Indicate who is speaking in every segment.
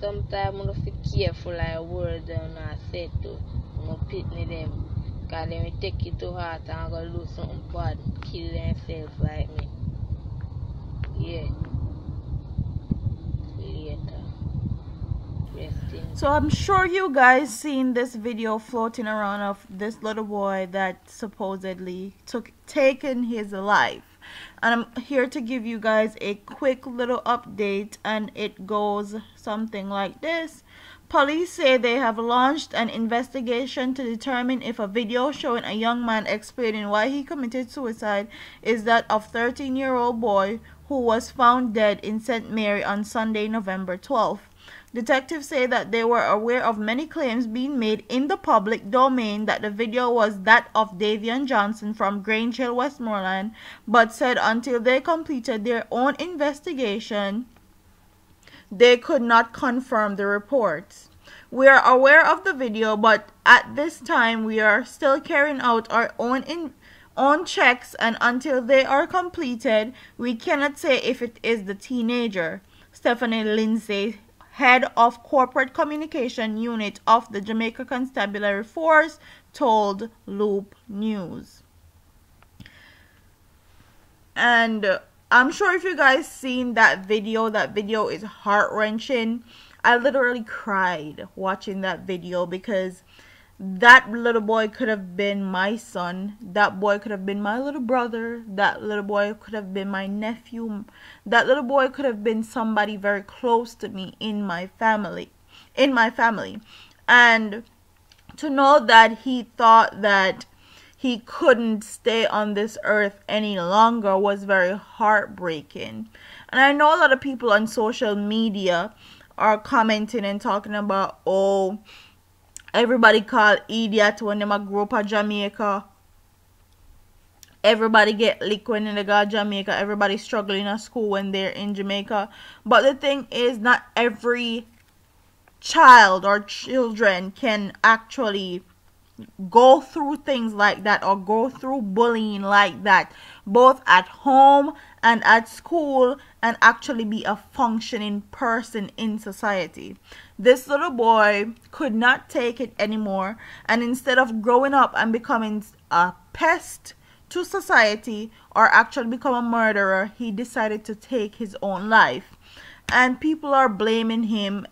Speaker 1: sometimes you have to be careful like words and not say to no pitney them. Because they will take it to heart and go do something bad, kill themselves like me. Yeah. Later.
Speaker 2: So I'm sure you guys seen this video floating around of this little boy that supposedly taken his life. And I'm here to give you guys a quick little update, and it goes something like this. Police say they have launched an investigation to determine if a video showing a young man explaining why he committed suicide is that of 13-year-old boy who was found dead in St. Mary on Sunday, November 12th. Detectives say that they were aware of many claims being made in the public domain that the video was that of Davion Johnson from Grange Hill, Westmoreland, but said until they completed their own investigation, they could not confirm the reports. We are aware of the video, but at this time we are still carrying out our own checks, and until they are completed, we cannot say if it is the teenager. Stephanie Lindsay, head of corporate communication unit of the Jamaica Constabulary Force, told Loop News. And I'm sure if you guys seen that video is heart-wrenching. I literally cried watching that video because that little boy could have been my son. That boy could have been my little brother. That little boy could have been my nephew. That little boy could have been somebody very close to me in my family. And to know that he thought that he couldn't stay on this earth any longer was very heartbreaking. And I know a lot of people on social media are commenting and talking about, oh, everybody call idiot when they grow up at Jamaica. Everybody get licked when they go to Jamaica. Everybody struggling at school when they're in Jamaica. But the thing is, not every child or children can actually go through things like that or go through bullying like that, both at home and at school, and actually be a functioning person in society. This little boy could not take it anymore, and instead of growing up and becoming a pest to society or actually become a murderer, he decided to take his own life. And people are blaming him.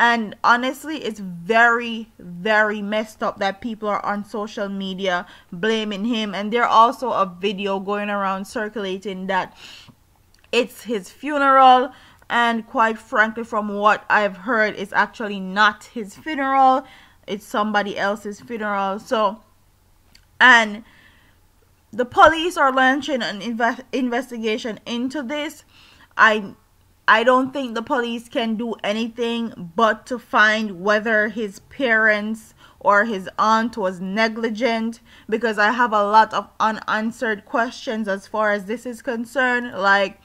Speaker 2: And honestly, it's very, very messed up that people are on social media blaming him. And there's also a video going around circulating that it's his funeral. And quite frankly, from what I've heard, it's actually not his funeral. It's somebody else's funeral. So, and the police are launching an investigation into this. I don't think the police can do anything but to find whether his parents or his aunt was negligent, because I have a lot of unanswered questions as far as this is concerned. Like,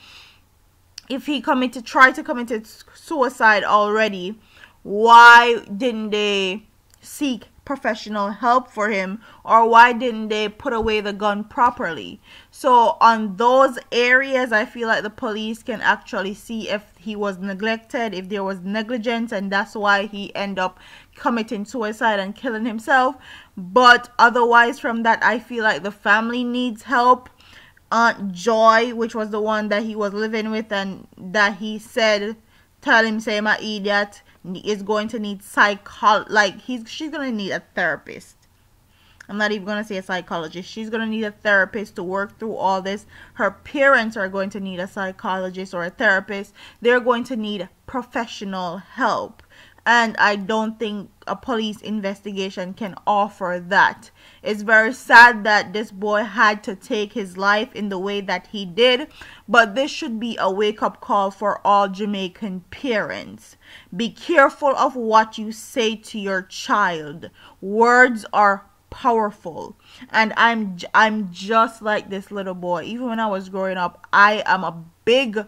Speaker 2: if he tried to commit suicide already, why didn't they seek professional help for him, or why didn't they put away the gun properly? So on those areas, I feel like the police can actually see if he was neglected, if there was negligence, and that's why he ended up committing suicide and killing himself. But otherwise from that, I feel like the family needs help. Aunt Joy, which was the one that he was living with and that he said, tell him say my idiot, is going to need she's gonna need a therapist. I'm not even gonna say a psychologist. She's gonna need a therapist to work through all this. Her parents are going to need a psychologist or a therapist. They're going to need professional help. And I don't think a police investigation can offer that. It's very sad that this boy had to take his life in the way that he did, but this should be a wake-up call for all Jamaican parents. Be careful of what you say to your child. Words are powerful, and I'm just like this little boy. Even when I was growing up, I am a big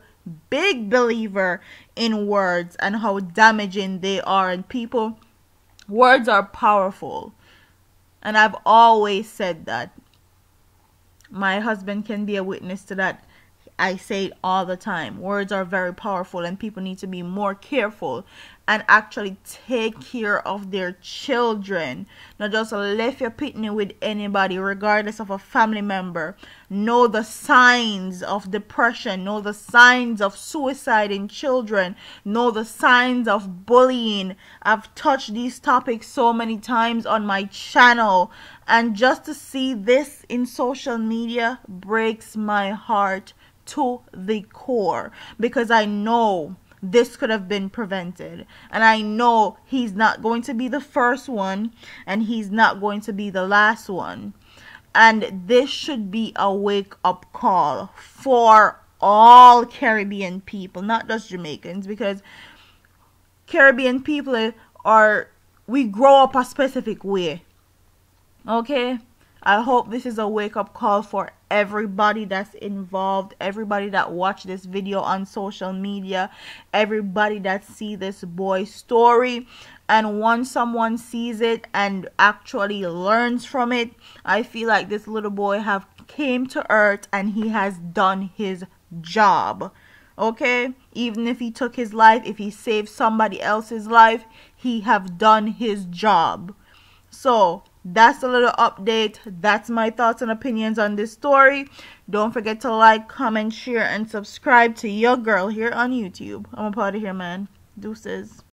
Speaker 2: believer in words and how damaging they are. And people, words are powerful, and I've always said that. My husband can be a witness to that. I say it all the time. Words are very powerful, and people need to be more careful and actually take care of their children. Not just left your pitney with anybody, regardless of a family member. Know the signs of depression. Know the signs of suicide in children. Know the signs of bullying. I've touched these topics so many times on my channel, and just to see this in social media breaks my heart to the core, because I know this could have been prevented, and I know he's not going to be the first one, and he's not going to be the last one. And this should be a wake-up call for all Caribbean people, not just Jamaicans, because Caribbean people we grow up a specific way. Okay? I hope this is a wake-up call for everybody that's involved, everybody that watched this video on social media, everybody that see this boy's story. And once someone sees it and actually learns from it, I feel like this little boy have came to earth and he has done his job. Okay? Even if he took his life, if he saved somebody else's life, he have done his job. So that's a little update. That's my thoughts and opinions on this story. Don't forget to like, comment, share, and subscribe to your girl here on YouTube. I'm out of here, man. Deuces.